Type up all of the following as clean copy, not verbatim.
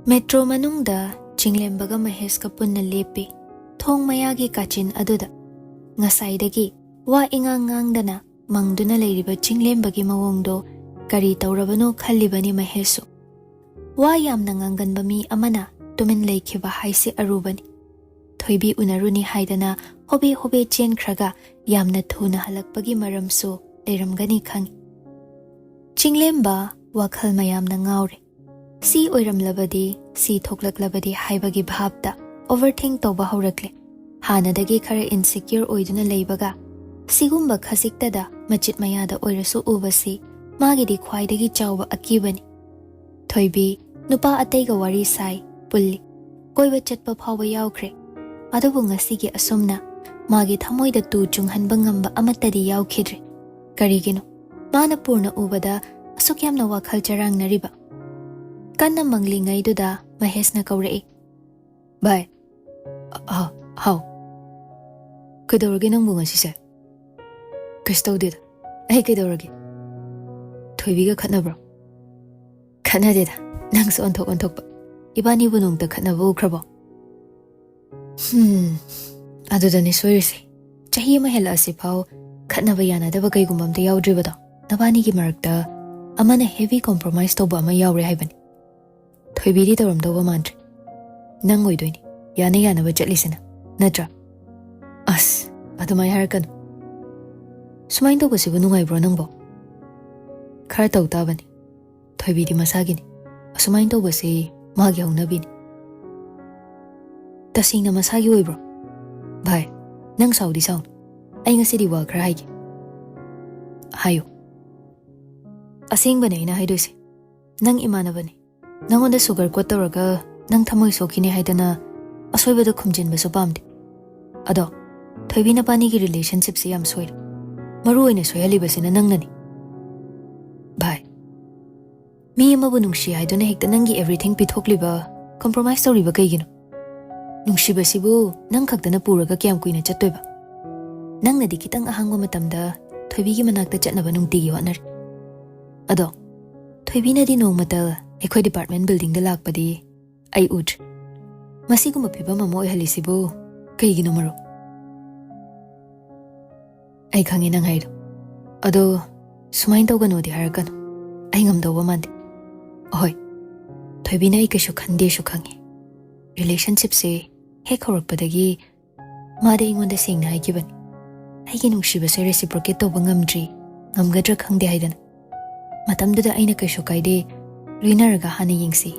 Metro manungda chinglembaga Maheska punna lepi thong mayagi kachin aduda ngasaidagi wa ingang-ngangdana mangduna leiriba chinglembagi mawongdo kari taurabano khallibani Mahesu wa yamna nganganba mi amana tumin leikhiba haisi arubani thoibi unaruni haidana hobe hobe chenkhraga yamna thuna halakpagi maramsu leiramgani khangi chinglemba WakhaL mayamna ngaure si oiramlabadi si thoklaklabadi haibagi bhabda overthink toba haurakle hanadagi khara insecure oiduna leibaga sigumba khasiktada machit mayada oirasu ubasi magidi khwaidagi chawba akibani thoibi nupa ataiga wari sai pulli koiba chatpa phawba yawkhre adubu ngasigi asumna magi thamoida tu chunghanba ngamba amatadi yawkhidre karigino mana purna ubada asuk yamna WakhaL charang nariba kanna manglingai duda Mahesna kaurei bye how kadawrage nang bunga sise kastawdid ai kadawrage thoibiga khatnabro khanadeda nang so onthok ba ibani bunung ta khatnaba ukhrabo adudani soirisi chahi ma hela asi phau khatnaba yana daba kai gumbam ta yawdribada nabani gi marakta amana heavy compromise to ba ma yawre haibani thoibiri tawram do ba mandre nang oidoini yana ba chatlisina natra as adumai harkan sumain to basibu nungai bro nangbo khar taw tabani thoibiri masagini sumain to basi magi haunabini tasingna masagi oibro bhai nang saudi sound ai ngasi di wa khar haigi hayo asing bane ina haidoisi nang imana bane nangonda sugar coat tawraga nang thamoi sokini haidana asoibada khumjin basu pamde ado thoibina pani gi relationship se yam soir maru oina soyali basina nangnani bhai mi amabu nungshi haiduna hekta nangi everything pithoklliba compromise tawriba kaigino nungshi basibu nang khaktana puraga kyam kuina chattoiba nangnadi kitang ahangwa matamda thoibi gi manakta chatnaba nungtigi hotnari ado thoibina di nongmata ekhoi department building da lakpadi ai ut masiguma phibam ama oihalisibu kaigino maro ai khangi nang haido ado sumain tawgano di harakano ai ngamdawa mande ahoi thoibina ai kashu khande shu khangi relationship se hek horakpadagi made ingonda singna haikibani aigi nungsiba se reciprocate tawba ngamdri ngamgadra khangde haidana matamduda aina kashu kaide rinaraga hana yingsi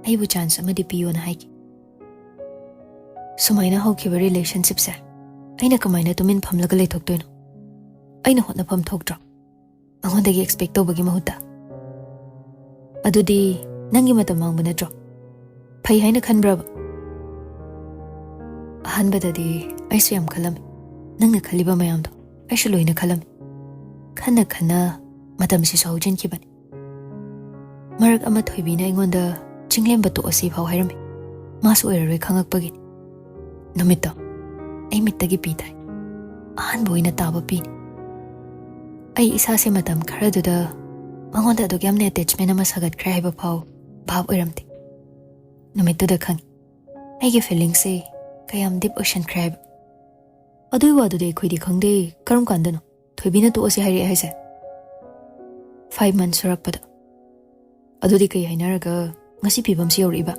aibu chance amadi piyona haiki sumaina haukiba relationship se aina kamaina tumin phamlaga leithoktoino aina hotna pham thokdra angondagi expect tawbagi mahutta adudi nangi matam mangba natro phai haina khanbraba ahanbadadi aisu yam khalami nangna khaliba mayamdo aishu loina khalami khana matam si saujin kibani marak ama thoibina ingonda chinglemba to asi phau hairami masu oiraroi khangakpagi numita ai mittagi pitai ahan boina taba pini ai isa se matam kharaduda mangonda do gyamne attachment ama sagat khra haiba phau bhab oiramte numituda khang ai ge feeling se kayam deep ocean crab adui wadu de khoidi khangde karum kandano thoibina to asi hairi haise 5 months surakpada adudi kai hainaraga ngasi pibam si yoriba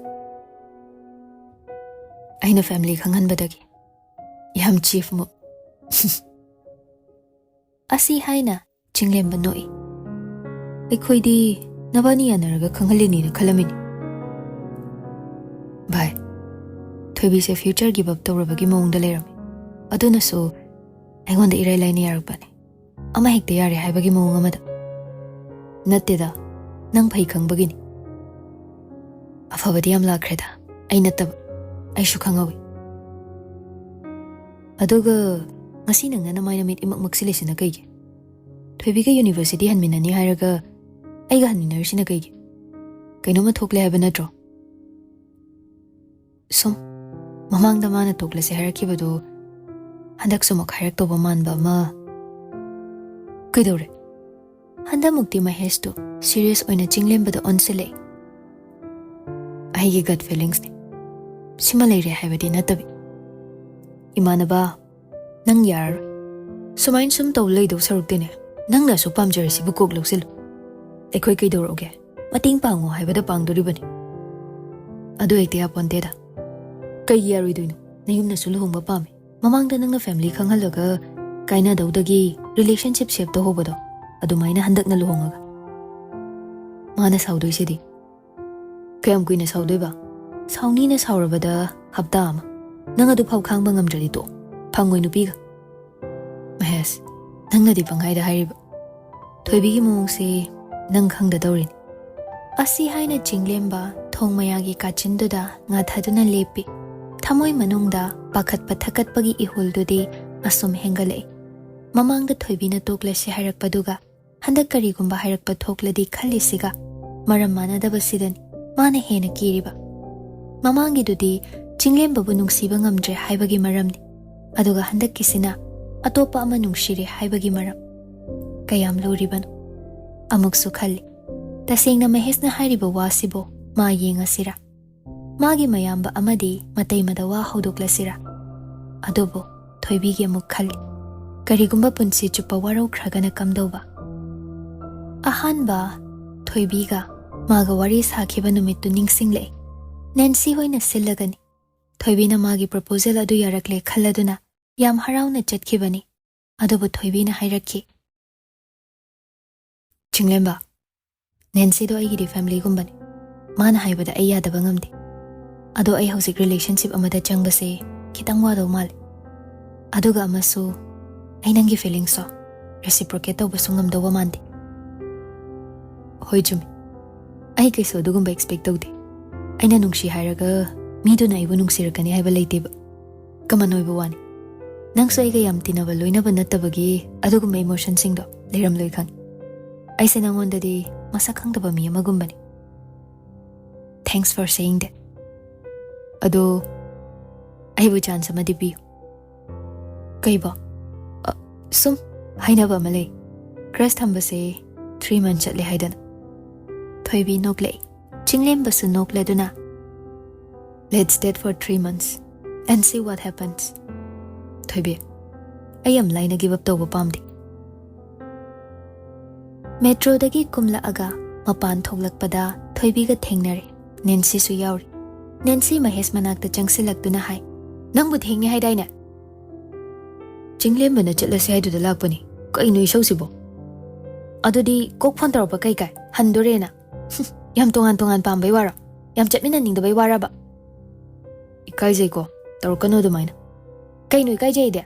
aina family khanghanbadagi yam chief mo asi haina chinglemba noi ekhoidi nabani yanaraga khanghalini na khalamini bye thoibi se future give up tawrabagi mawngda lerami aduna so aingonda irai laini yarakbani ama hekte yare haibagi mawng amada natteda nang phai khangbagini afabadi am lakhreda ai natab ai shu khangawi aduga ngasi nang na maina mit imak maksilesina kaige thoibiga university hanminani hairaga aiga hanminarsina kaige kainoma thokle haiba natro sum mamangda mana toklase hairakibadu handak sumak hairak toba manba ma kaidore handa mukti Mahestu serious oina chinglembada onsele ꯑꯩꯒꯤ gut feelingsꯅꯤ ꯁꯤꯃ ꯂꯩꯔꯦ ꯍꯥꯏꯕꯗꯤ ꯅꯠꯇꯕꯤ ꯏꯃꯥꯟꯅꯕ ꯅꯪ ꯌꯥꯔꯔꯣꯏ ꯁꯨꯃꯥꯏꯅ ꯁꯨꯝ ꯇꯧ ꯂꯩꯗꯧ ꯁꯔꯨꯛꯇꯤꯅꯦ ꯅꯪꯅ ꯑꯁꯨꯛ ꯄꯥꯝꯖꯔꯤꯁꯤꯕꯨ ꯀꯣꯛ ꯂꯧꯁꯤꯜꯂꯨ ꯑꯩꯈꯣꯏ ꯀꯩꯗꯧꯔꯛꯎꯒꯦ ꯃꯇꯦꯡ ꯄꯥꯡꯉꯣ ꯍꯥꯏꯕꯗ ꯄꯥꯡꯗꯣꯔꯤꯕꯅꯤ ꯑꯗꯨ ꯍꯦꯛꯇ ꯌꯥꯄꯣꯟꯇꯦꯗ ꯀꯩꯒꯤ ꯌꯥꯔꯣꯏꯗꯣꯏꯅꯣ ꯅꯌꯨꯝꯅꯁꯨ ꯂꯨꯍꯣꯡꯕ ꯄꯥꯝꯃꯤ ꯃꯃꯥꯡꯗ ꯅꯪꯅ ꯐꯦꯃꯤꯂꯤ ꯈꯪꯍꯜꯂꯒ ꯀꯥꯏꯅꯗꯧꯗꯒꯤ ꯔꯤꯂꯦꯁꯟship ꯁꯦꯞ ꯇꯧꯍꯧꯕꯗꯣ ꯑꯗꯨꯃꯥꯏꯅ ꯍꯟꯗꯛꯅ ꯂꯨꯍꯣꯡꯉꯒ ꯃꯥꯅ ꯁꯥꯎꯗꯣꯏꯁꯤꯗꯤ ꯀꯌꯥꯝ ꯀꯨꯏꯅ ꯁꯥꯎꯗꯣꯏꯕ ꯁꯥꯎꯅꯤꯅ ꯁꯥꯎꯔꯕꯗ ꯍꯞꯇꯥ ꯑꯃ ꯅꯪ ꯑꯗꯨꯐꯥꯎ ꯈꯥꯡꯕ ꯉꯝꯗ꯭ꯔꯗꯤ ꯇꯣ ꯐꯪꯉꯣꯏ ꯅꯨꯄꯤꯒ ꯃꯍꯦꯁ ꯅꯪꯅꯗꯤ ꯄꯪꯍꯥꯏꯗ ꯍꯥꯏꯔꯤꯕ ꯊꯣꯏꯕꯤꯒꯤ ꯃꯑꯣꯡꯁꯦ ꯅꯪ ꯈꯪꯗ ꯇꯧꯔꯤꯅꯤ ꯑꯁꯤ ꯍꯥꯏꯅ ꯆꯤꯡꯂꯦꯝꯕ ꯊꯣꯡ ꯃꯌꯥꯒꯤ ꯀꯥꯆꯤꯟꯗꯨꯗ ꯉꯥꯊꯗꯨꯅ ꯂꯦꯞꯄꯤ ꯊꯃꯣꯏ ꯃꯅꯨꯡꯗ ꯄꯥꯈꯠꯄ ꯊꯀꯠꯄꯒꯤ ꯏꯍꯨꯜꯗꯨꯗꯤ ꯑꯁꯨꯝ ꯍꯦꯟꯒꯠꯂꯛꯏ ꯃꯃꯥꯡꯗ ꯊꯣꯏꯕꯤꯅ ꯇꯣꯛꯂꯁꯤ ꯍꯥꯏꯔꯛꯄꯗꯨꯒ ꯍꯟꯗꯛ ꯀꯔꯤꯒꯨꯝꯕ ꯍꯥꯏꯔꯛꯄ ꯊꯣꯛꯂꯗꯤ ꯈꯜꯂꯤꯁꯤꯒ ꯃꯔꯝ ꯃꯥꯟꯅꯗꯕꯁꯤꯗꯅꯤ ꯃꯥꯅ ꯍꯦꯟꯅ ꯀꯤꯔꯤꯕ ꯃꯃꯥꯡꯒꯤꯗꯨꯗꯤ ꯆꯤꯡꯂꯦꯝꯕꯕꯨ ꯅꯨꯡꯁꯤꯕ ꯉꯝꯗ꯭ꯔꯦ ꯍꯥꯏꯕꯒꯤ ꯃꯔꯝꯅꯤ ꯑꯗꯨꯒ ꯍꯟꯗꯛꯀꯤꯁꯤꯅ ꯑꯇꯣꯞꯄ ꯑꯃ ꯅꯨꯡꯁꯤꯔꯦ ꯍꯥꯏꯕꯒꯤ ꯃꯔꯝ ꯀꯌꯥꯝ ꯂꯨꯔꯤꯕꯅꯣ ꯑꯃꯨꯛꯁꯨ ꯈꯜꯂꯤ ꯇꯁꯦꯡꯅ ꯃꯍꯦꯁꯅ ꯍꯥꯏꯔꯤꯕ ꯋꯥꯁꯤꯕꯨ ꯃꯥ ꯌꯦꯡꯉꯁꯤꯔꯥ ꯃꯥꯒꯤ ꯃꯌꯥꯝꯕ ꯑꯃꯗꯤ ꯃꯇꯩꯃꯗ ꯋꯥ ꯍꯧꯗꯣꯛꯂꯁꯤꯔꯥ ꯑꯗꯨꯕꯨ ꯊꯣꯏꯕꯤꯒꯤ ꯑꯃꯨꯛ ꯈꯜꯂꯤ ꯀꯔꯤꯒꯨꯝꯕ ꯄꯨꯟꯁꯤ ꯆꯨꯞꯄ ꯋꯥꯔꯧꯈ꯭ꯔꯒꯅ ꯀꯝꯗꯧꯕ ꯑꯍꯥꯟꯕ ꯊꯣꯏꯕꯤꯒ ꯃꯥꯒ ꯋꯥꯔꯤ ꯁꯥꯈꯤꯕ ꯅꯨꯃꯤꯠꯇꯨ ꯅꯤꯡꯁꯤꯡꯂꯛꯏ ꯅꯦꯟꯁꯤ ꯍꯣꯏꯅ ꯁꯤꯜꯂꯒꯅꯤ ꯊꯣꯏꯕꯤꯅ ꯃꯥꯒꯤ ꯄ꯭ꯔꯄꯣꯖꯦꯜ ꯑꯗꯨ ꯌꯥꯔꯛꯂꯦ ꯈꯜꯂꯗꯨꯅ ꯌꯥꯝ ꯍꯔꯥꯎꯅ ꯆꯠꯈꯤꯕꯅꯤ ꯑꯗꯨꯕꯨ ꯊꯣꯏꯕꯤꯅ ꯍꯥꯏꯔꯛꯈꯤ ꯆꯤꯡꯂꯦꯝꯕ ꯅꯦꯟꯁꯤꯗꯣ ꯑꯩꯒꯤꯗꯤ ꯐꯦꯃꯤꯂꯤꯒꯨꯝꯕꯅꯤ ꯃꯥꯅ ꯍꯥꯏꯕꯗ ꯑꯩ ꯌꯥꯗꯕ ꯉꯝꯗꯦ ꯑꯗꯣ ꯑꯩ ꯍꯧꯖꯤꯛ ꯔꯤꯂꯦꯁꯟship ꯑꯃꯗ ꯆꯪꯕꯁꯦ ꯈꯤꯇꯪ ꯋꯥꯗꯧ ꯃꯥꯜꯂꯦ ꯑꯗꯨꯒ ꯑꯃꯁꯨ ꯑꯩ ꯅꯪꯒꯤ ꯐꯤꯂꯤꯡꯁꯇꯣ ꯔꯦꯁꯤꯄ꯭ꯔꯣꯀꯦꯠ ꯇꯧꯕꯁꯨ ꯉꯝꯗꯧꯕ ꯃꯥꯟꯗꯦ ꯍꯣꯏ ꯆꯨꯝꯃꯤ ꯑꯩ ꯀꯩꯁꯨ ꯑꯗꯨꯒꯨꯝꯕ ꯑꯦꯛꯁꯄꯦꯛ ꯇꯧꯗꯦ ꯑꯩꯅ ꯅꯨꯡꯁꯤ ꯍꯥꯏꯔꯒ ꯃꯤꯗꯨꯅ ꯑꯩꯕꯨ ꯅꯨꯡꯁꯤꯔꯛꯀꯅꯤ ꯍꯥꯏꯕ ꯂꯩꯇꯦꯕ ꯀꯃꯟ ꯑꯣꯏꯕ ꯋꯥꯅꯤ ꯅꯪꯁꯨ ꯑꯩꯒ ꯌꯥꯝ ꯇꯤꯟꯅꯕ ꯂꯣꯏꯅꯕ ꯅꯠꯇꯕꯒꯤ ꯑꯗꯨꯒꯨꯝꯕ ꯏꯃꯣꯁꯟꯁꯤꯡꯗꯣ ꯂꯩꯔꯝꯂꯣꯏ ꯈꯪꯉꯤ ꯑꯩꯁꯦ ꯅꯪꯉꯣꯟꯗꯗꯤ ꯃꯁꯛ ꯈꯪꯗꯕ ꯃꯤ ꯑꯃꯒꯨꯝꯕꯅꯤ ꯊꯦꯡꯛꯁ ꯐꯣꯔ ꯁꯦꯌꯤꯡ ꯗꯦꯠ ꯑꯗꯣ ꯑꯩꯕꯨ ꯆꯥꯟꯁ ꯑꯃꯗꯤ ꯄꯤꯌꯨ ꯀꯩꯕꯣ ꯁꯨꯝ ꯍꯥꯏꯅꯕ ꯑꯃ ꯂꯩ ꯀ꯭ꯔꯁ ꯊꯝꯕꯁꯦ 3 months ꯆꯠꯂꯦ ꯍꯥꯏꯗꯅ ꯊꯣꯏꯕꯤ ꯅꯣꯛꯂꯛꯏ ꯆꯤꯡꯂꯦꯝꯕꯁꯨ ꯅꯣꯛꯂꯗꯨꯅ Let's date for 3 months and see what happens ꯊꯣꯏꯕꯤ ꯑꯩ ꯌꯥꯝ ꯂꯥꯏꯅ ꯒꯤꯞ ꯑꯞ ꯇꯧꯕ ꯄꯥꯝꯗꯦ ꯃꯦꯇ꯭ꯔꯣꯗꯒꯤ ꯀꯨꯝꯂꯛꯑꯒ ꯃꯄꯥꯟ ꯊꯣꯛꯂꯛꯄꯗ ꯊꯣꯏꯕꯤꯒ ꯊꯦꯡꯅꯔꯦ ꯅꯦꯟꯁꯤꯁꯨ ꯌꯥꯎꯔꯤ ꯅꯦꯟꯁꯤ ꯃꯍꯦꯁ ꯃꯅꯥꯛꯇ ꯆꯪꯁꯤꯜꯂꯛꯇꯨꯅ ꯍꯥꯏ ꯅꯪꯕꯨ ꯊꯦꯡꯉꯦ ꯍꯥꯏꯗꯥꯏꯅꯦ ꯆꯤꯡꯂꯦꯝꯕꯅ ꯆꯠꯂꯁꯤ ꯍꯥꯏꯗꯨꯗ ꯂꯥꯛꯄꯅꯤ ꯀꯩꯅꯣ ꯏꯁꯧꯁꯤꯕꯣ ꯑꯗꯨꯗꯤ ꯀꯣꯛ ꯐꯣꯟ ꯇꯧꯔꯛꯄ ꯀꯩ ꯀꯥꯏ ꯍꯟꯗꯣꯔꯦꯅ ꯌꯥꯝ ꯇꯣꯉꯥꯟ ꯇꯣꯉꯥꯟ ꯄꯥꯝꯕꯩ ꯋꯥꯔꯣ ꯌꯥꯝ ꯆꯠꯃꯤꯟꯅꯅꯤꯡꯗꯕꯩ ꯋꯥꯔꯕ ꯏꯀꯥꯏꯖꯩꯀꯣ ꯇꯧꯔꯛꯀꯅꯣ ꯑꯗꯨꯃꯥꯏꯅ ꯀꯩꯅꯣ ꯏꯀꯥꯏꯖꯩꯗꯤ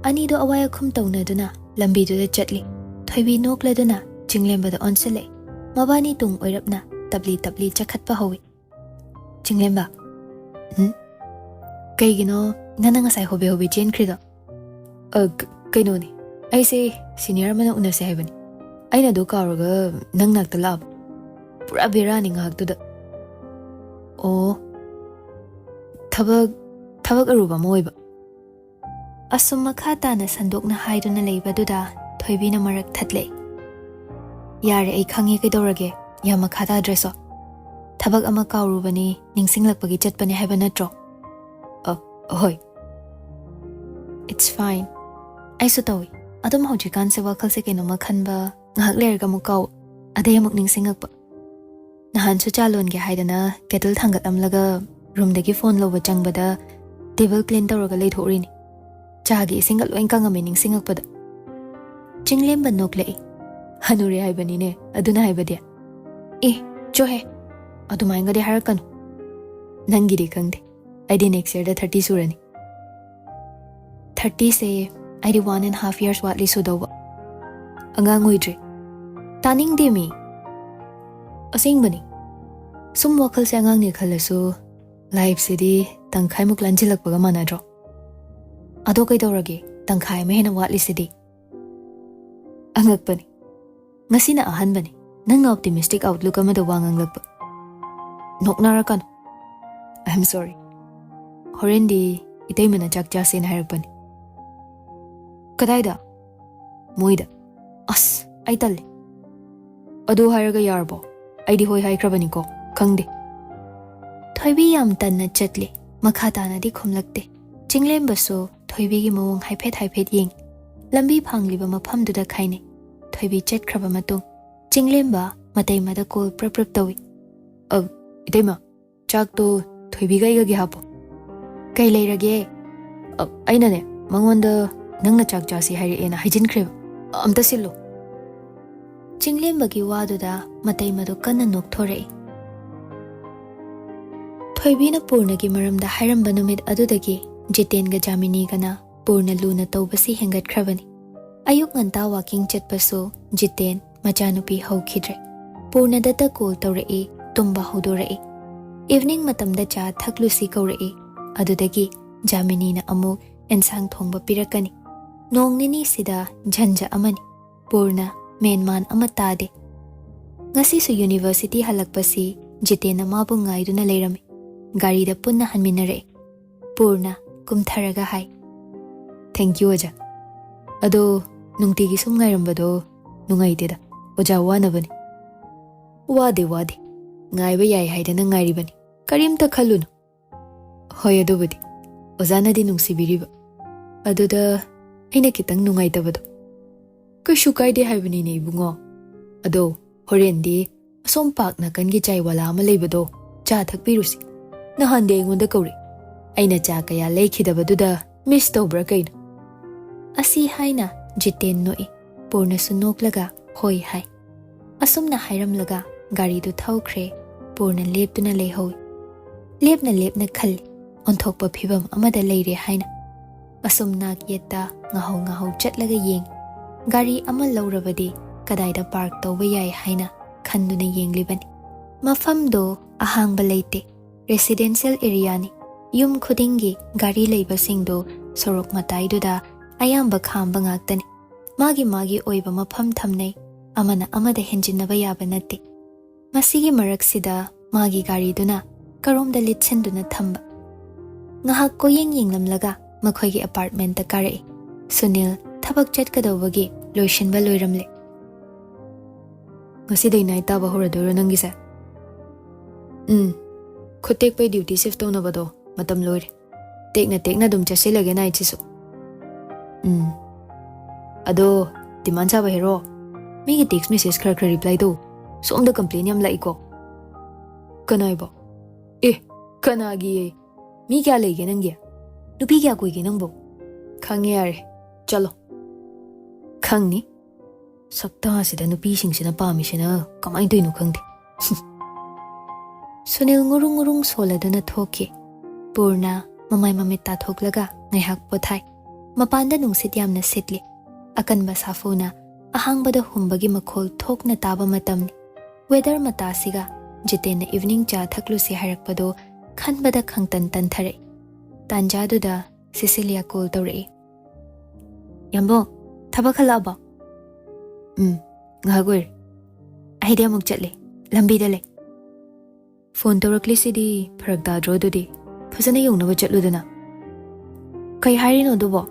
ꯑꯅꯤꯗꯣ ꯑꯋꯥꯏ ꯑꯈꯨꯝ ꯇꯧꯅꯗꯨꯅ ꯂꯝꯕꯤꯗꯨꯗ ꯆꯠꯂꯤ ꯊꯣꯏꯕꯤ ꯅꯣꯛꯂꯗꯨꯅ ꯆꯤꯡꯂꯦꯝꯕꯗ ꯑꯣꯟꯁꯤꯜꯂꯛꯏ ꯃꯕꯥꯅꯤ ꯇꯨꯡ ꯑꯣꯏꯔꯞꯅ ꯇꯞꯂꯤ ꯇꯞꯂꯤ ꯆꯈꯠꯄ ꯍꯧꯏ ꯆꯤꯡꯂꯦꯝꯕ ꯀꯩꯒꯤꯅꯣ ꯅꯪꯅ ꯉꯁꯥꯏ ꯍꯣꯕꯦ ꯍꯣꯕꯦ ꯆꯦꯟꯈ꯭ꯔꯤꯗꯣ ꯀꯩꯅꯣꯅꯤ ꯑꯩꯁꯦ ꯁꯤꯅꯤꯌꯔ ꯑꯃꯅ ꯎꯅꯁꯦ ꯍꯥꯏꯕꯅꯤ ꯑꯩꯅ ꯑꯗꯨ ꯀꯥꯎꯔꯒ ꯅꯪ ꯅꯥꯛꯇ ꯂꯥꯛꯑꯕ ꯄꯨꯔꯥ ꯕꯦꯔꯥꯅꯤ ꯉꯥꯏꯍꯥꯛꯇꯨꯗ ꯑꯣ ꯊꯕꯛ ꯑꯔꯨꯕ ꯑꯃ ꯑꯣꯏꯕ ꯑꯁꯨꯝ ꯃꯈꯥ ꯇꯥꯅ ꯁꯟꯗꯣꯛꯅ ꯍꯥꯏꯗꯨꯅ ꯂꯩꯕꯗꯨꯗ ꯊꯣꯏꯕꯤꯅ ꯃꯔꯛ ꯊꯠꯂꯛꯏ ꯌꯥꯔꯦ ꯑꯩ ꯈꯪꯉꯦ ꯀꯩꯗꯧꯔꯒꯦ ꯌꯥꯝ ꯃꯈꯥ ꯇꯥꯗ꯭ꯔꯦꯁꯣ ꯊꯕꯛ ꯑꯃ ꯀꯥꯎꯔꯨꯕꯅꯤ ꯅꯤꯡꯁꯤꯡꯂꯛꯄꯒꯤ ꯆꯠꯄꯅꯤ ꯍꯥꯏꯕ ꯅꯠꯇ꯭ꯔꯣ ꯍꯣꯏ ꯏꯠꯁ ꯐꯥꯏꯟ ꯑꯩꯁꯨ ꯇꯧꯏ ꯑꯗꯨꯝ ꯍꯧꯖꯤꯛꯀꯥꯟꯁꯦ ꯋꯥꯈꯜꯁꯦ ꯀꯩꯅꯣꯝꯃ ꯈꯟꯕ ꯉꯥꯏꯍꯥꯛ ꯂꯩꯔꯒ ꯑꯃꯨꯛ ꯀꯥꯎ ꯑꯗꯩ ꯑꯃꯨꯛ ꯅꯤꯡꯁꯤꯡꯉꯛꯄ ꯅꯍꯥꯟꯁꯨ ꯆꯥ ꯂꯣꯟꯒꯦ ꯍꯥꯏꯗꯅ ꯀꯦꯇꯜ ꯊꯥꯡꯒꯠꯂꯝꯂꯒ ꯔꯨꯝꯗꯒꯤ ꯐꯣꯟ ꯂꯧꯕ ꯆꯪꯕꯗ ꯇꯦꯕꯜ ꯀ꯭ꯂꯤꯟ ꯇꯧꯔꯒ ꯂꯩꯊꯣꯛꯎꯔꯤꯅꯤ ꯆꯥꯒꯤ ꯏꯁꯤꯡꯒ ꯂꯣꯏ ꯀꯪꯉꯝꯃꯤ ꯅꯤꯡꯁꯤꯡꯉꯛꯄꯗ ꯆꯤꯡꯂꯦꯝꯕ ꯅꯣꯛꯂꯛꯏ ꯍꯅꯨꯔꯦ ꯍꯥꯏꯕꯅꯤꯅꯦ ꯑꯗꯨꯅ ꯍꯥꯏꯕꯗꯤ ꯆꯣꯍꯦ ꯑꯗꯨꯃꯥꯏꯅꯒꯗꯤ ꯍꯥꯏꯔꯛꯀꯅꯨ ꯅꯪꯒꯤꯗꯤ ꯈꯪꯗꯦ ꯑꯩꯗꯤ ꯅꯦꯛꯁ ꯌꯔꯗ 30 ꯁꯨꯔꯅꯤ 30ꯁꯦ ꯑꯩꯗꯤ 1.5 years ꯋꯥꯠꯂꯤ ꯁꯨꯗꯧꯕ ꯑꯉꯥꯡ ꯑꯣꯏꯗ꯭ꯔꯤ ꯇꯥꯅꯤꯡꯗꯦ ꯃꯤ ꯑꯁꯦꯡꯕꯅꯤ ꯁꯨꯝ ꯋꯥꯈꯜꯁꯦ ꯑꯉꯥꯡꯅꯦ ꯈꯜꯂꯁꯨ ꯂꯥꯏꯐꯁꯤꯗꯤ ꯇꯪꯈꯥꯏꯃꯨꯛ ꯂꯥꯟꯁꯤꯜꯂꯛꯄꯒ ꯃꯥꯟꯅꯗ꯭ꯔꯣ ꯑꯗꯣ ꯀꯩꯗꯧꯔꯒꯦ ꯇꯪꯈꯥꯏ ꯑꯃ ꯍꯦꯟꯅ ꯋꯥꯠꯂꯤꯁꯤꯗꯤ ꯑꯉꯛꯄꯅꯤ ꯉꯁꯤꯅ ꯑꯍꯥꯟꯕꯅꯤ ꯅꯪꯅ ꯑꯣꯞꯇꯤꯃꯤꯁꯇꯤꯛ ꯑꯥꯎꯠꯂꯨꯛ ꯑꯃꯗ ꯋꯥ ꯉꯥꯡꯂꯛꯄ ꯅꯣꯛꯅꯔꯛꯀꯅꯨ ꯑꯥꯏ ꯑꯦꯝ ꯁꯣꯔꯤ ꯍꯣꯔꯦꯟꯗꯤ ꯏꯇꯩꯃꯅ ꯆꯥꯛ ꯆꯥꯁꯦꯅ ꯍꯥꯏꯔꯛꯄꯅꯤ ꯀꯗꯥꯏꯗ ꯃꯣꯏꯗ ꯑꯁ ꯑꯩ ꯇꯜꯂꯤ ꯑꯗꯨ ꯍꯥꯏꯔꯒ ꯌꯥꯔꯕꯣ ꯑꯩꯗꯤ ꯍꯣꯏ ꯍꯥꯏꯈ꯭ꯔꯕꯅꯤꯀꯣ ꯈꯪꯗꯦ Thoibi yam tanna chatli, makha tana di khumlakte. Chinglembasu Thoibigi mawong haiphet yeng. Lambi phangliba mafamduda khaine. Thoibi chatkraba matung. Chinglemba mataimada kol prap tawi. Itaima, chak to Thoibiga igagi hapo. Kai leirage? Ainane, mangonda nangna chak jasi hairiena haijinkreba. Amta sillo. Chinglembagi waduda mataimadu kanna nokthorei. Thoibina Purnagi maramda hairamba numit adudagi Jitenga Jaminigana Purna Luna Tobasi hengatkrabani. Ayuk nganta walking chatpasu Jiten machanupi haukhidre. Purna data call tawrei tumba hodorei. Evening matamda cha thaklusi kaurei. Adudagi Jaminina amuk ensang thongba pirakani. Nong nini sida janja amani. Purna menman amatade. Ngasi su university halakpasi Jitena mabu ngaiduna leirami. Garida punna hanminare. Purna kumtharaga hai. Thank you Oja. Ado nungtigi sum ngairambado nungaiteda. Oja wanabani. Wade. Ngaiba yai haidana ngairibani. Karimta khallunu. Hoy adubadi. Ozana di nungsibiriba. Aduda aina kitang nungaitabado. Kashu kaide haibani ne ibungo. Ado horendi asom pak na kangi chai wala ama leibado. Cha thakpirusi. Nahande ingonda kauri. Aina cha kaya leikhidabaduda miss tobra kaina. Asi haina Jiten noi. Purna sunoklaga hoi hai. Asumna hairamlaga gari du thawkre. Purna leptuna leihowi. Lepna khali. Onthokpa phibam amada leire haina. Asumna yetta ngahau chatlaga yeng. Gari ama laurabadi kadaida park tawba yai haina khanduna yenglibani. Mafamdo ahangba leite. Residential area ni. Yum khudingi gari leiba singdo sorok mataiduda ayamba khamba ngaktani. Magi oiba mafam thamnei. Amana amada henjinnaba yaba natte. Masigi maraksida magi gari duna karomda litchenduna thamba. Ngahak ko yenglamlaga makhoigi apartment ta karei. Sunil thabak chatkadawagi loishinba loiramle. Ngasidai nai taba horadoro nangisa. Khotek pay duty shift to na bado matam loire. Tekna dum chasilage na ichisu. Ado demand sa bahero. Migi text message kara reply do. So the complain yam laiko. Kanay ba? Kanagi mi kya lege nangya? Nupi kya koi ge nangbo? Khangi are. Chalo. Khangni? Sakta sida nupi sing sina pami sina kamay doino khangdi. Sunil ngurung soladuna thoke. Purna mamay mamita thoklaga ngayhak pothai. Mapanda nungsit yamna sitli. Akan basafuna ahangbada humbagi makhol thokna taba matamni. Weather matasiga Jitena evening cha thaklusi harakpado khanbada khangtan tanthare. Tanjaduda Cecilia call tawrei. Yambo thabakhalaba. Ngagor. Ahide amuk chatle. Lambida le. Phone tawrakli sidi pharagda drodudi. Phasana yongnaba chatludana. Kai hairino dubo.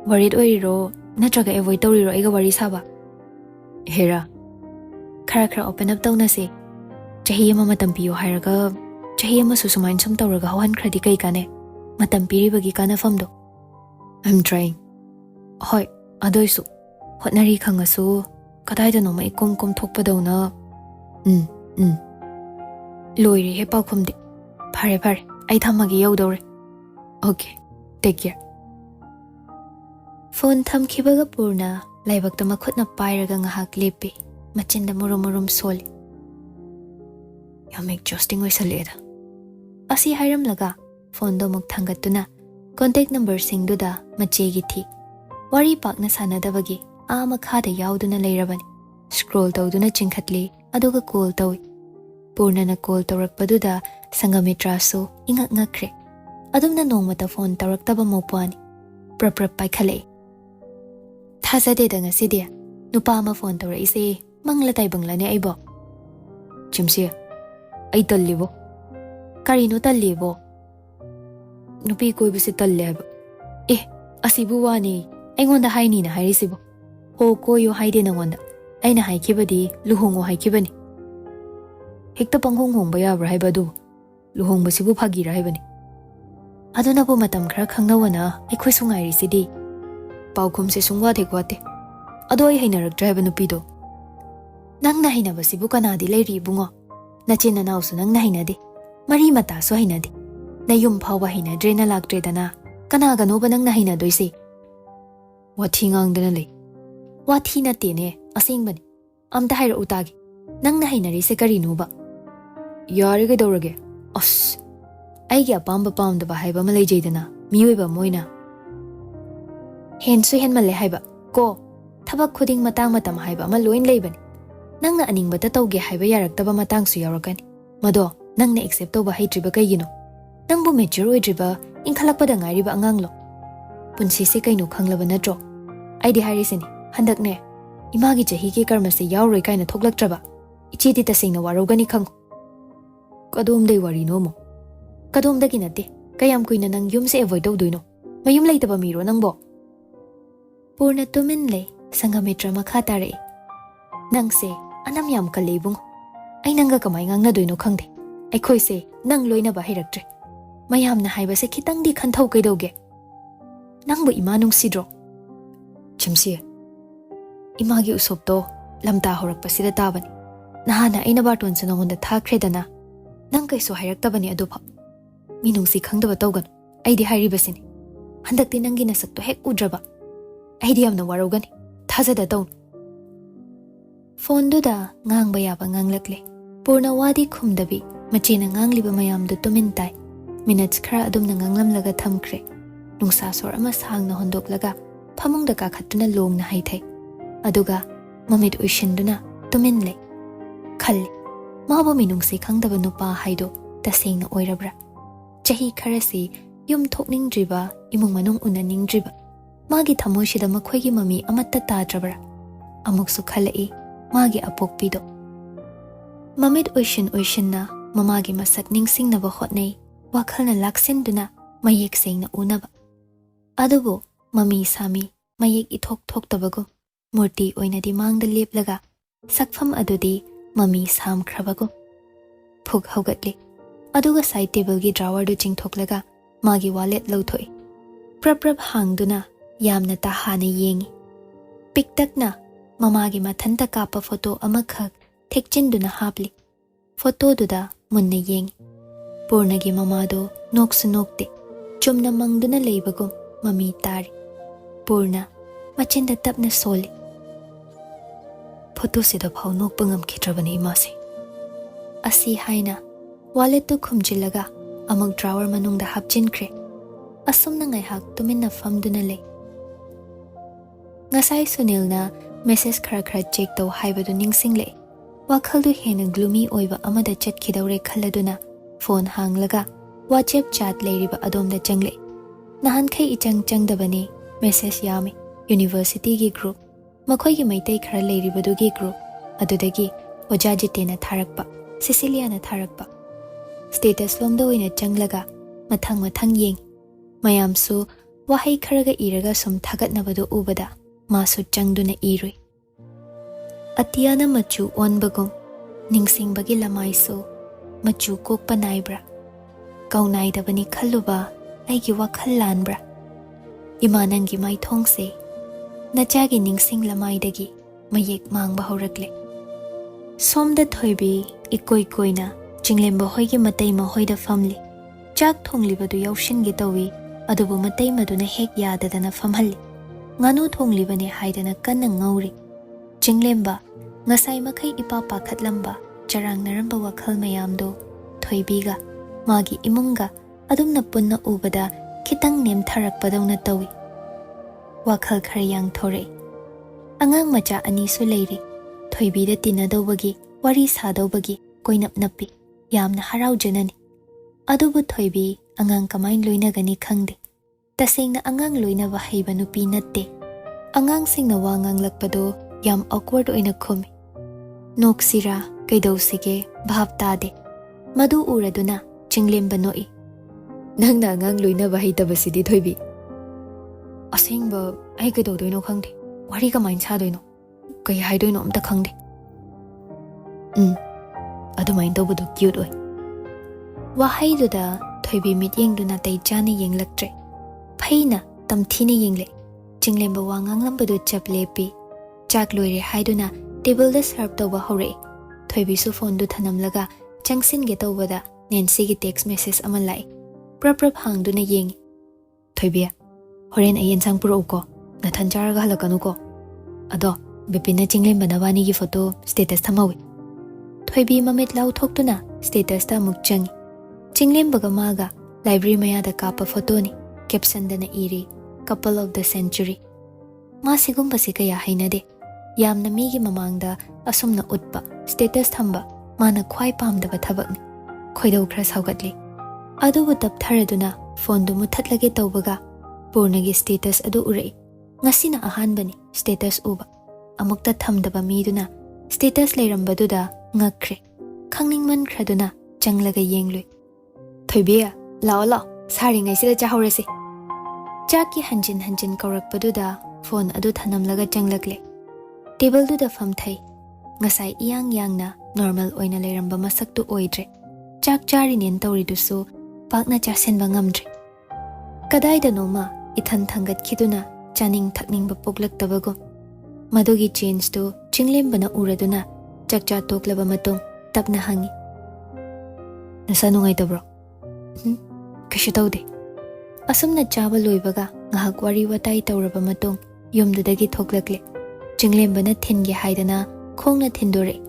Worried oiriro natraga avoid tawriro aiga worry saba. Hera. Khara open up tawna se. Chahi ama matam piyo hairaga chahi ama susumain sum tawraga hawan khradi kai kane. Matam piribagi kana famdo. I'm trying. Hoi, adoisu. Hotnari khangasu kadaida no mai kom thokpadawna. Loiri he paukhumdi. Phare. Ai thamagi yaudore. Okay. Take care. Phone thamkhibaga Purna laibakta makhutna pairaga ngahak lepi. Machinda murum soli. Yam exhausting oisaleda. Asi hairamlaga phone do muk thangatuna contact number singduda machegi thi. Wari pakna sanadabagi ama khada yauduna leirabani. Scroll tawduna chingkhatli aduga call tawi. Purna na call tawrakpaduda Sangamitra so ingak ngakre. Adumna nongmata phone tawraktaba mopani. Prap paikhale. Thazade nga sidia. Nupa ama phone tawra ise manglatay bangla ni aibo. Chimsia. Ay tallibo. Karino tallibo. Nupi ko ibisi tallib. Asibu wani. Ay ngonda haini na hairisibo. Ho koyo haide na ngonda. Ay na haikibadi luhongo haikibani. Hekta panghonghong bayabra haibadu. luhongbasibu phagira haibani Adunabu matam khara khangnawana aikhoi sungairi sidi paukhumse sungwa thekwate ado ai hainaraktra haiba nupido Nangna hainabasibu kanadi leiri bungo Nachina nausu nangna hainade Mari mata so hainade Nayum phawa hainadre na laktre dana Kanaga noba nangna hainadoise wathi ngangdana lei Wathi na tene asengbani Amta haira utagi Nangna hainarise karinoba yare gaidorage as Aigi apamba pamdaba haiba ma leijaidana Mioiba moina Hensu henmale haiba Ko Thabak khuding matang matam haiba ma loin leibani Nangna aningbata tauge haiba yaraktaba matangsu yaurakani Mado nangna accept toba haitriba kaigino Nangbu mature oidriba inkhalakpada ngairiba anganglo Punsise kaino khanglaba natro Aidi hairisini handakne Imagi chahi ke karmase yauroi kaina thoklaktraba Ichidi tasingna warogani khangu Kadom wari no mo Kadomdagi nate kayam kuina nang yumse avoid tawdoino mayum leitaba miro nangbo Purna tumin le sangamitra makha tare Nangse anam yam kalebung Ai nangga kamai ngangnadoino khangde Aikhoi se nang loina ba hairaktre Mayamna haibase khitangdi khanthau kaidoge Nangbu ima nungsidro chimsi imagi usopto lamta horakpasida tabani Nahana aina barton sa nangonda thakredana Nang kaiso hairaktabani adupha Minungsi khangdaba tawgan Aidi hairibasini Handakti nangi nasakto hek udraba Aidi yamna warogani Thazada tawn Phone da ngangba yaba nganglakle Purna wadi khumdabi Machina ngangliba mayamdu tumintai Minutes khara adumna nganglamlaga thamkre Nungsa sor ama sangna hondoklaga Phamungda kakhatuna longna haithai Aduga mamit uishinduna tuminle Khalle Mabu minungsi khangdaba nupa haido Tasengna oirabra Chahi kharasi yum thokningdriba imung manung unaningdriba Magi thamoishida makhoigi mami amatta tadrabra Amuksu khalai Magi apokpido Mamit uishinna Mamagi masak ningsingnaba hotnai WakhaLna laksinduna mayek sengna unaba Adubu mami sami mayek ithok thoktabago Murti oinadi mangda leplaga Sakpham adudi mami samkhrabago Phuk haugatli Aduga side table gi drawer du chingthoklaga Magi wallet lauthoi Prap hangduna Yamna tahana yengi Piktakna Mamagi mathanta kapa photo amakhak Thekchinduna hapli Photo duda munna yengi Purnagi mamado noksu nokte Chumna mangduna leibagum mami tari Purna machinda tapna soli photo sida phau nokpa ngamkhidrabani imase Asi haina wallet tu khumjilaga amok drawer manungda hapchinkhre Asumna ngaihak tuminna famduna lei Ngasai Sunilna message khara check taw haibadu ningsingle WakhaL du hena gloomy oiba amada chatkhidawre khaladuna phone hanglaga WhatsApp chat leiriba adomda changle Nahankhai ichangdabani message yami university gi group Makhoi gi maitai khara leiribadu gi group adudagi Ojajitena tharakpa Ceciliana tharakpa Status lomda oina changlaga mathang yeng Mayamsu wahai kharaga iraga sum thagatnabadu ubada Masu changduna irui Atiyana machu onbagum Ningsingbagi lamaisu Machu kokpa naibra Kaunaidabani khaluba Aigi WakhaL lanbra Imanangi mai thongse Nachagi ningsing lamaidagi Mayek mangba haurakle Somda thoibi ikoi koina Chinglemba hoigi matai mahoida famli Chak thonglibadu yaushingi tawi Adubu matai maduna hek yadadana famhalli Nganu thonglibani haidana kanna ngauri Chinglemba ngasai makai ipa pakhatlamba Charang naramba WakhaL mayamdo Thoibiga Magi imunga Adumna punna ubada Kitang nem tharakpadawna tawi WakhaL khara yang thore Angang macha ani su leiri Thoibida tinadawbagi Wari sadawbagi Koinap napi Yamna haraujanani Adubu thoibi Angang kamain loinagani khangde Tasengna angang loinaba haiba nupi natte Angang singna wangang lakpado Yam awkward oina khumi Noksira Kaidawsige Bhab tade Madu uraduna Chinglemba noi Nangna angang loinaba haitabasidi thoibi Asengba ai kaidawdoino khangde Wari kamain sadoino Kai haidoino amta khangde Adumain tawbadu cute oi ꯋꯥꯍꯩꯗꯨꯗ ꯊꯣꯏꯕꯤ ꯃꯤꯠꯌꯦꯡꯗꯨꯅ ꯇꯩ ꯆꯥꯅ ꯌꯦꯡꯂꯛꯇ꯭ꯔꯦ꯫ ꯐꯩꯅ ꯇꯝꯊꯤꯅ ꯌꯦꯡꯂꯦ꯫ ꯆꯤꯡꯂꯦꯝꯕ ꯋꯥ ꯉꯥꯡꯂꯝꯕꯗꯨ ꯆꯞ ꯂꯦꯞꯄꯤ꯫ ꯆꯥꯛ ꯂꯣꯏꯔꯦ ꯍꯥꯏꯗꯨꯅ ꯇꯦꯕꯜꯗ ꯁꯔꯚ ꯇꯧꯕ ꯍꯧꯔꯛꯏ꯫ ꯊꯣꯏꯕꯤꯁꯨ ꯐꯣꯟꯗꯨ ꯊꯅꯝꯂꯒ ꯆꯪꯁꯤꯟꯒꯦ ꯇꯧꯕꯗ ꯅꯦꯟꯁꯤꯒꯤ ꯇꯦꯛꯁ ꯃꯦꯁꯦꯖ ꯑꯃ ꯂꯥꯛꯏ꯫ ꯄ꯭ꯔꯞ ꯄ꯭ꯔꯞ ꯍꯥꯡꯗꯨꯅ ꯌꯦꯡꯉꯤ꯫ ꯊꯣꯏꯕꯤ, ꯍꯣꯔꯦꯟ ꯑꯩ ꯌꯦꯟꯁꯥꯡ ꯄꯨꯔꯛꯎꯀꯣ, ꯅꯊꯟ ꯆꯥꯔꯒ ꯍꯜꯂꯛꯀꯅꯨꯀꯣ꯫ ꯑꯗꯣ ꯕꯤꯄꯤꯟꯅ ꯆꯤꯡꯂꯦꯝꯕ ꯅꯕꯥꯅꯤꯒꯤ ꯐꯣꯇꯣ ꯁ꯭ꯇꯦꯇꯁ ꯊꯝꯍꯧꯏ꯫ ꯊꯣꯏꯕꯤ ꯃꯃꯤꯠ ꯂꯥꯎꯊꯣꯛꯇꯨꯅ ꯁ꯭ꯇꯦꯇꯁꯇ ꯑꯃꯨꯛ ꯆꯪꯉꯤ꯫ ꯆꯤꯡꯂꯦꯝꯕꯒ ꯃꯥꯒ ꯂꯥꯏꯕ꯭ꯔꯦꯔꯤ ꯃꯌꯥꯗ ꯀꯥꯞꯄ ꯐꯣꯇꯣꯅꯤ꯫ ꯀꯦꯞꯁꯟꯗꯅ ꯏꯔꯤ, "ꯀꯄꯜ ꯑꯣꯐ ꯗ ꯁꯦꯟꯆꯨꯔꯤ"꯫ ꯃꯥ ꯁꯤꯒꯨꯝꯕꯁꯤ ꯀꯌꯥ ꯍꯩꯅꯗꯦ꯫ ꯌꯥꯝꯅ ꯃꯤꯒꯤ ꯃꯃꯥꯡꯗ ꯑꯁꯨꯝꯅ ꯎꯠꯄ, ꯁ꯭ꯇꯦꯇꯁ ꯊꯝꯕ ꯃꯥꯅ ꯈ꯭ꯋꯥꯏ ꯄꯥꯝꯗꯕ ꯊꯕꯛꯅꯤ꯫ ꯈꯣꯏꯗꯧ ꯈꯔ ꯁꯥꯎꯒꯠꯂꯤ꯫ ꯑꯗꯨꯕꯨ ꯇꯞꯊꯔꯗꯨꯅ ꯐꯣꯟꯗꯨ ꯃꯨꯠꯊꯠꯂꯒꯦ ꯇꯧꯕꯒ ꯄꯨꯔꯅꯒꯤ ꯁ꯭ꯇꯦꯇꯁ ꯑꯗꯨ ꯎꯔꯛꯏ꯫ ꯉꯁꯤꯅ ꯑꯍꯥꯟꯕꯅꯤ ꯁ꯭ꯇꯦꯇꯁ ꯎꯕ꯫ ꯑꯃꯨꯛꯇ ꯊꯝꯗꯕ ꯃꯤꯗꯨꯅ ꯁ꯭ꯇꯦꯇꯁ ꯂꯩꯔꯝꯕꯗꯨꯗ ꯉꯛꯈ꯭ꯔꯦ꯫ ꯈꯪꯅꯤꯡꯃꯟꯈ꯭ꯔꯗꯨꯅ ꯆꯪꯂꯒ ꯌꯦꯡꯂꯨꯏ꯫ "ꯊꯣꯏꯕꯤ, ꯂꯥꯛꯑꯣ ꯂꯥꯛꯑꯣ, ꯁꯥꯔꯤꯉꯩꯁꯤꯗ ꯆꯥꯍꯧꯔꯁꯤ"꯫ ꯆꯥꯛꯀꯤ ꯍꯟꯖꯤꯟ ꯍꯟꯖꯤꯟ ꯀꯧꯔꯛꯄꯗꯨꯗ ꯐꯣꯟ ꯑꯗꯨ ꯊꯅꯝꯂꯒ ꯆꯪꯂꯛꯂꯦ꯫ ꯇꯦꯕꯜꯗꯨꯗ ꯐꯝꯊꯩ꯫ ꯉꯁꯥꯏ ꯏꯌꯥꯡ ꯌꯥꯡꯅ ꯅꯣꯔꯃꯦꯜ ꯑꯣꯏꯅ ꯂꯩꯔꯝꯕ ꯃꯁꯛꯇꯨ ꯑꯣꯏꯗ꯭ꯔꯦ꯫ ꯆꯥꯛ ꯆꯥꯔꯤꯅꯦꯅ ꯇꯧꯔꯤꯗꯨꯁꯨ ꯄꯥꯛꯅ ꯆꯥꯁꯤꯟꯕ ꯉꯝꯗ꯭ꯔꯦ꯫ ꯀꯗꯥꯏꯗꯅꯣꯃ ꯏꯊꯟ ꯊꯥꯡꯒꯠꯈꯤꯗꯨꯅ ꯆꯥꯅꯤꯡ ꯊꯛꯅꯤꯡꯕ ꯄꯣꯛꯂꯛꯇꯕꯒꯨꯝ꯫ ꯃꯗꯨꯒꯤ ꯆꯦꯟꯖꯇꯨ ꯆꯤꯡꯂꯦꯝꯕꯅ ꯎꯔꯗꯨꯅ ꯆꯥꯛꯆꯥ ꯇꯣꯛꯂꯕ ꯃꯇꯨꯡ ꯇꯞꯅ ꯍꯪꯉꯤ꯫ "ꯅꯁꯥ ꯅꯨꯡꯉꯥꯏꯇꯕ꯭ꯔꯣ?" "ꯀꯩꯁꯨ ꯇꯧꯗꯦ"꯫ ꯑꯁꯨꯝꯅ ꯆꯥꯕ ꯂꯣꯏꯕꯒ ꯉꯥꯏꯍꯥꯛ ꯋꯥꯔꯤ ꯋꯥꯇꯥꯏ ꯇꯧꯔꯕ ꯃꯇꯨꯡ ꯌꯨꯝꯗꯨꯗꯒꯤ ꯊꯣꯛꯂꯛꯂꯦ꯫ ꯆꯤꯡꯂꯦꯝꯕꯅ ꯊꯤꯟꯒꯦ ꯍꯥꯏꯗꯅ ꯈꯣꯡꯅ ꯊꯤꯟꯗꯣꯔꯛꯏ꯫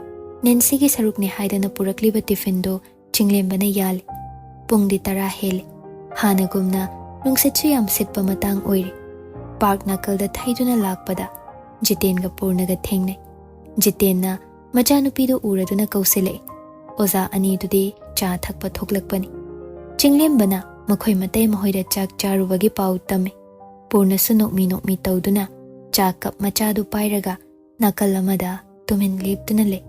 ꯅꯦꯟꯁꯤꯒꯤ ꯁꯔꯨꯛꯅꯤ ꯍꯥꯏꯗꯅ ꯄꯨꯔꯛꯂꯤꯕ ꯇꯤꯐꯤꯟꯗꯨ ꯆꯤꯡꯂꯦꯝꯕꯅ ꯌꯥꯜꯂꯤ꯫ ꯄꯨꯡꯗꯤ 10 ꯍꯦꯜꯂꯦ꯫ ꯍꯥꯟꯅꯒꯨꯝꯅ ꯅꯨꯡꯁꯤꯠꯁꯨ ꯌꯥꯝ ꯁꯤꯠꯄ ꯃꯇꯥꯡ ꯑꯣꯏꯔꯤ꯫ ꯄꯥꯔꯛ ꯅꯥꯀꯜꯗ ꯊꯩꯗꯨꯅ ꯂꯥꯛꯄꯗ ꯖꯤꯇꯦꯟꯒ ꯄꯨꯔꯅꯒ ꯊꯦꯡꯅꯩ꯫ ꯖꯤꯇꯦꯟꯅ ꯃꯆꯥꯅꯨꯄꯤꯗꯨ ꯎꯔꯗꯨꯅ ꯀꯧꯁꯤꯜꯂꯛꯏ꯫ ꯑꯣꯖꯥ ꯑꯅꯤꯗꯨꯗꯤ ꯆꯥ ꯊꯛꯄ ꯊꯣꯛꯂꯛꯄꯅꯤ꯫ ꯆꯤꯡꯂꯦꯝꯕꯅ ꯃꯈꯣꯏ ꯃꯇꯩ ꯃꯍꯣꯏꯗ ꯆꯥꯛ ꯆꯥꯔꯨꯕꯒꯤ ꯄꯥꯎ ꯇꯝꯃꯤ꯫ ꯄꯨꯔꯅꯁꯨ ꯅꯣꯛꯃꯤ ꯅꯣꯛꯃꯤ ꯇꯧꯗꯨꯅ ꯆꯥ ꯀꯞ ꯃꯆꯥꯗꯨ ꯄꯥꯏꯔꯒ ꯅꯥꯀꯜ ꯑꯃꯗ ꯇꯨꯃꯤꯟ ꯂꯦꯞꯇꯨꯅ ꯂꯩ꯫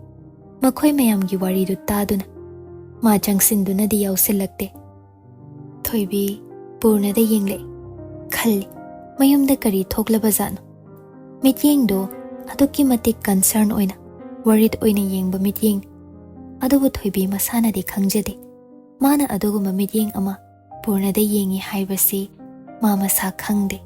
ꯃꯈꯣꯏ ꯃꯌꯥꯝꯒꯤ ꯋꯥꯔꯤꯗꯨ ꯇꯥꯗꯨꯅ ꯃꯥ ꯆꯪꯁꯤꯟꯗꯨꯅꯗꯤ ꯌꯥꯎꯁꯤꯜꯂꯛꯇꯦ꯫ ꯊꯣꯏꯕꯤ ꯄꯨꯔꯅꯗ ꯌꯦꯡꯂꯛꯏ꯫ ꯈꯜꯂꯤ, ꯃꯌꯨꯝꯗ ꯀꯔꯤ ꯊꯣꯛꯂꯕꯖꯥꯠꯅꯣ? ꯃꯤꯠꯌꯦꯡꯗꯣ ꯑꯗꯨꯛꯀꯤ ꯃꯇꯤꯛ ꯀꯟꯁꯔꯟ ꯑꯣꯏꯅ, ꯋꯥꯔꯤꯠ ꯑꯣꯏꯅ ꯌꯦꯡꯕ ꯃꯤꯠꯌꯦꯡꯅꯤ꯫ ꯑꯗꯨꯕꯨ ꯊꯣꯏꯕꯤ ꯃꯁꯥꯅꯗꯤ ꯈꯪꯖꯗꯦ ꯃꯥꯅ ꯑꯗꯨꯒꯨꯝꯕ ꯃꯤꯠꯌꯦꯡ ꯑꯃ ꯄꯨꯔꯅꯗ ꯌꯦꯡꯉꯤ ꯍꯥꯏꯕꯁꯤ ꯃꯥ ꯃꯁꯥ ꯈꯪꯗꯦ꯫